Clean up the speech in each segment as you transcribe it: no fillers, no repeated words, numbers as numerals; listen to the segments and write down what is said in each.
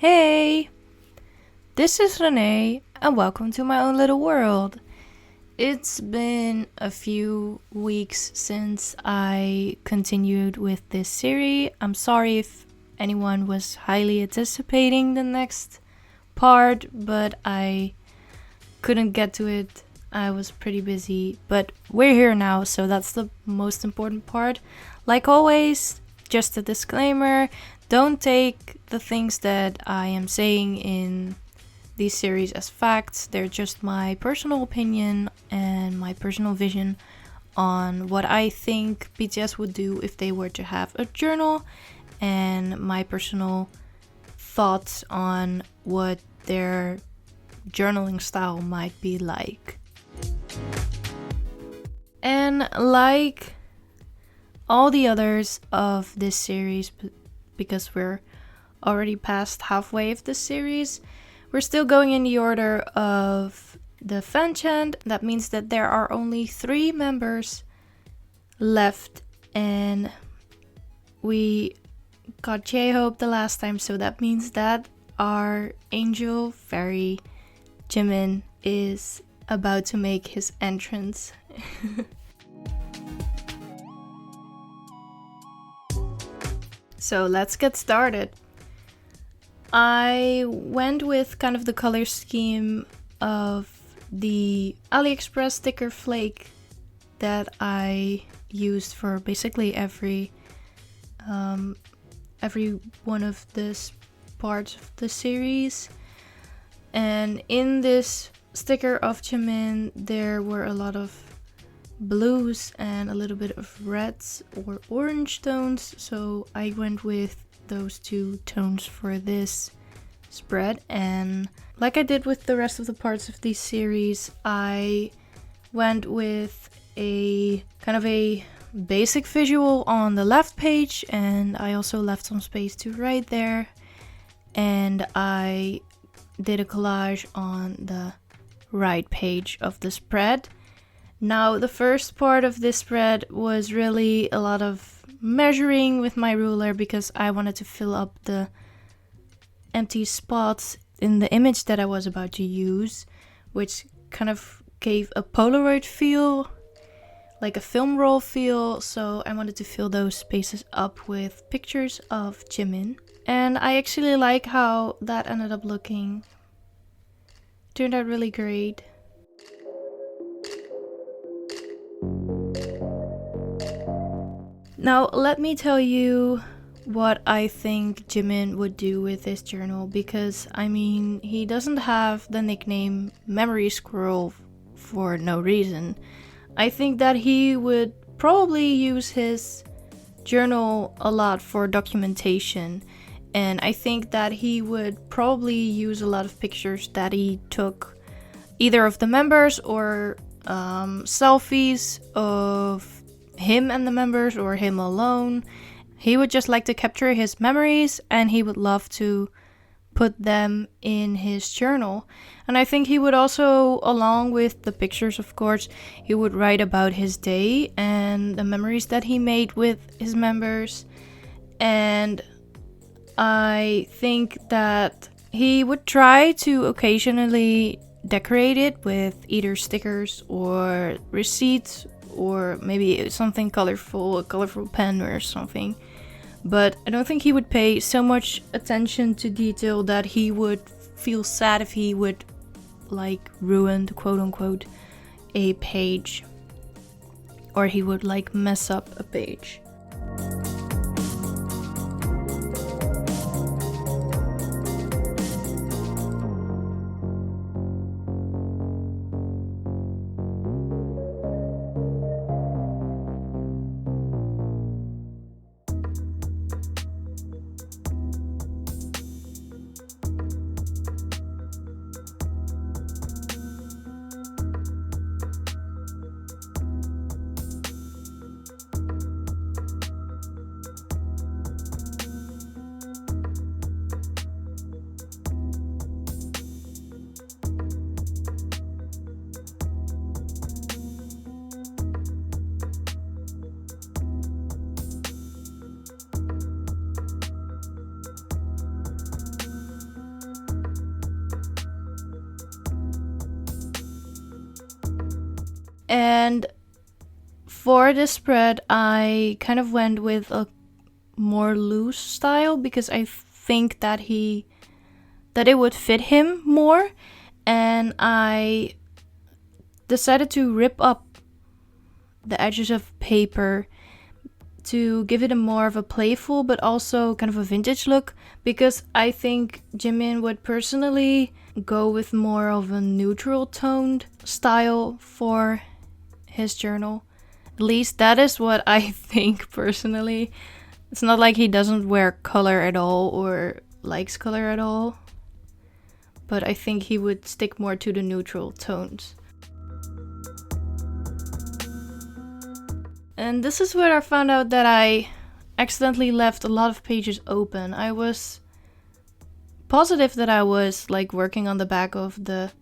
Hey, this is Renee, and welcome to my own little world. It's been a few weeks since I continued with this series. I'm sorry if anyone was highly anticipating the next part, but I couldn't get to it. I was pretty busy, but we're here now, so that's the most important part. Like always, just a disclaimer, don't take the things that I am saying in these series as facts. They're just my personal opinion and my personal vision on what I think BTS would do if they were to have a journal, and my personal thoughts on what their journaling style might be like. And like all the others of this series, because we're already past halfway of this series, we're still going in the order of the fan chant. That means that there are only 3 members left, and we got J-Hope the last time, so that means that our angel fairy Jimin is about to make his entrance. So let's get started. I went with kind of the color scheme of the AliExpress sticker flake that I used for basically every one of this parts of the series. And in this sticker of Jimin, there were a lot of blues and a little bit of reds or orange tones, so I went with those 2 tones for this spread. And like I did with the rest of the parts of this series, I went with a kind of a basic visual on the left page, and I also left some space to write there, and I did a collage on the right page of the spread. Now, the first part of this spread was really a lot of measuring with my ruler, because I wanted to fill up the empty spots in the image that I was about to use, which kind of gave a Polaroid feel, like a film roll feel, so I wanted to fill those spaces up with pictures of Jimin. And I actually like how that ended up looking. It turned out really great. Now, let me tell you what I think Jimin would do with this journal, because I mean, he doesn't have the nickname Memory Squirrel for no reason. I think that he would probably use his journal a lot for documentation, and I think that he would probably use a lot of pictures that he took either of the members or selfies of him and the members, or him alone. He would just like to capture his memories, and he would love to put them in his journal. And I think he would also, along with the pictures of course, he would write about his day and the memories that he made with his members. And I think that he would try to occasionally decorate it with either stickers or receipts, or maybe something colorful, a colorful pen or something. But I don't think he would pay so much attention to detail that he would feel sad if he would like ruin, quote unquote, a page, or he would like mess up a page. And for this spread, I kind of went with a more loose style because I think that it would fit him more, and I decided to rip up the edges of paper to give it a more of a playful but also kind of a vintage look, because I think Jimin would personally go with more of a neutral toned style for his journal. At least that is what I think personally. It's not like he doesn't wear color at all or likes color at all, but I think he would stick more to the neutral tones. And this is where I found out that I accidentally left a lot of pages open. I was positive that I was like working on the back of the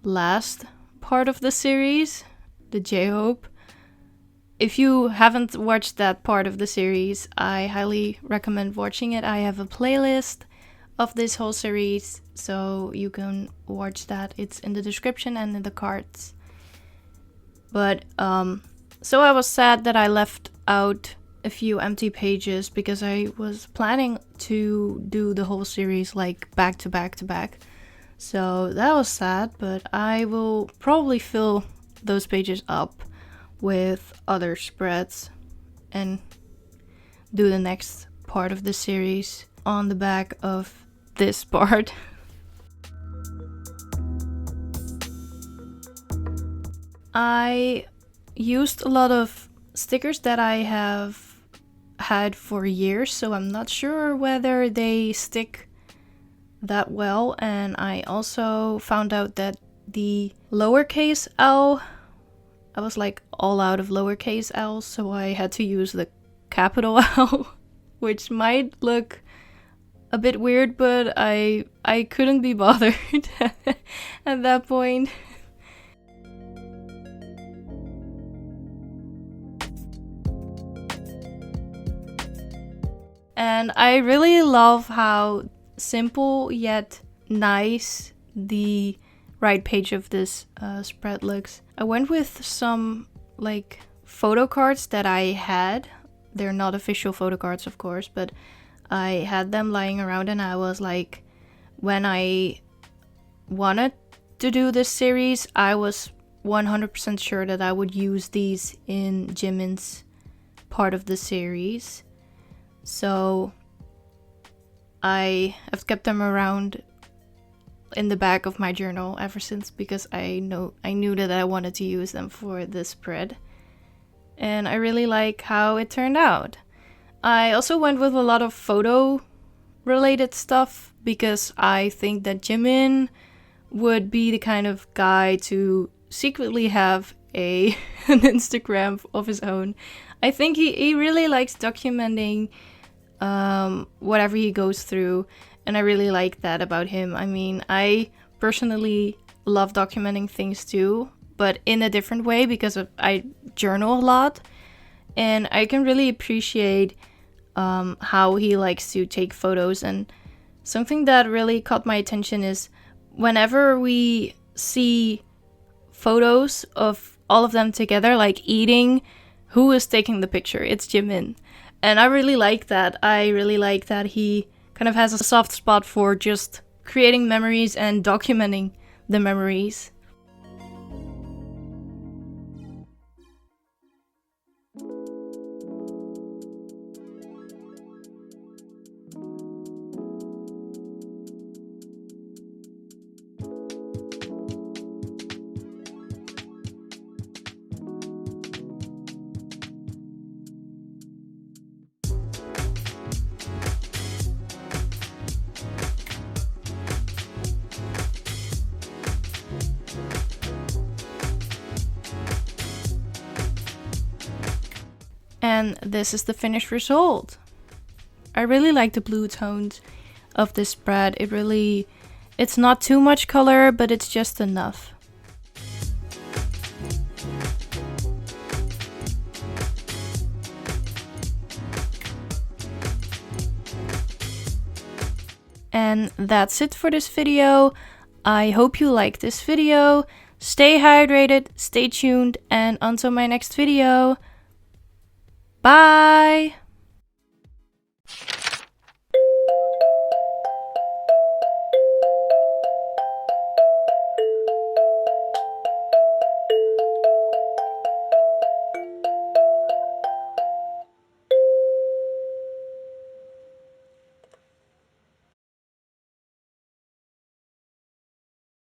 last part of the series, the J-Hope. If you haven't watched that part of the series, I highly recommend watching it. I have a playlist of this whole series, so you can watch that. It's in the description and in the cards. But so I was sad that I left out a few empty pages because I was planning to do the whole series like back to back to back. So that was sad, but I will probably fill those pages up with other spreads and do the next part of the series on the back of this part. I used a lot of stickers that I have had for years, so I'm not sure whether they stick that well. And I also found out that the lowercase L, I was like all out of lowercase L, so I had to use the capital L, which might look a bit weird, but I couldn't be bothered at that point. And I really love how simple yet nice the right page of this spread looks. I went with some like photo cards that I had. They're not official photo cards, of course, but I had them lying around, and I was like, when I wanted to do this series, I was 100% sure that I would use these in Jimin's part of the series. So I have kept them around in the back of my journal ever since, because I knew that I wanted to use them for this spread. And I really like how it turned out. I also went with a lot of photo related stuff because I think that Jimin would be the kind of guy to secretly have an Instagram of his own. I think he really likes documenting whatever he goes through, and I really like that about him. I mean, I personally love documenting things too, but in a different way because I journal a lot, and I can really appreciate how he likes to take photos. And something that really caught my attention is whenever we see photos of all of them together, like eating, who is taking the picture? It's Jimin. And I really like that. I really like that he kind of has a soft spot for just creating memories and documenting the memories. And this is the finished result. I really like the blue tones of this spread. It's not too much color, but it's just enough. And that's it for this video. I hope you liked this video. Stay hydrated, stay tuned, and until my next video, bye!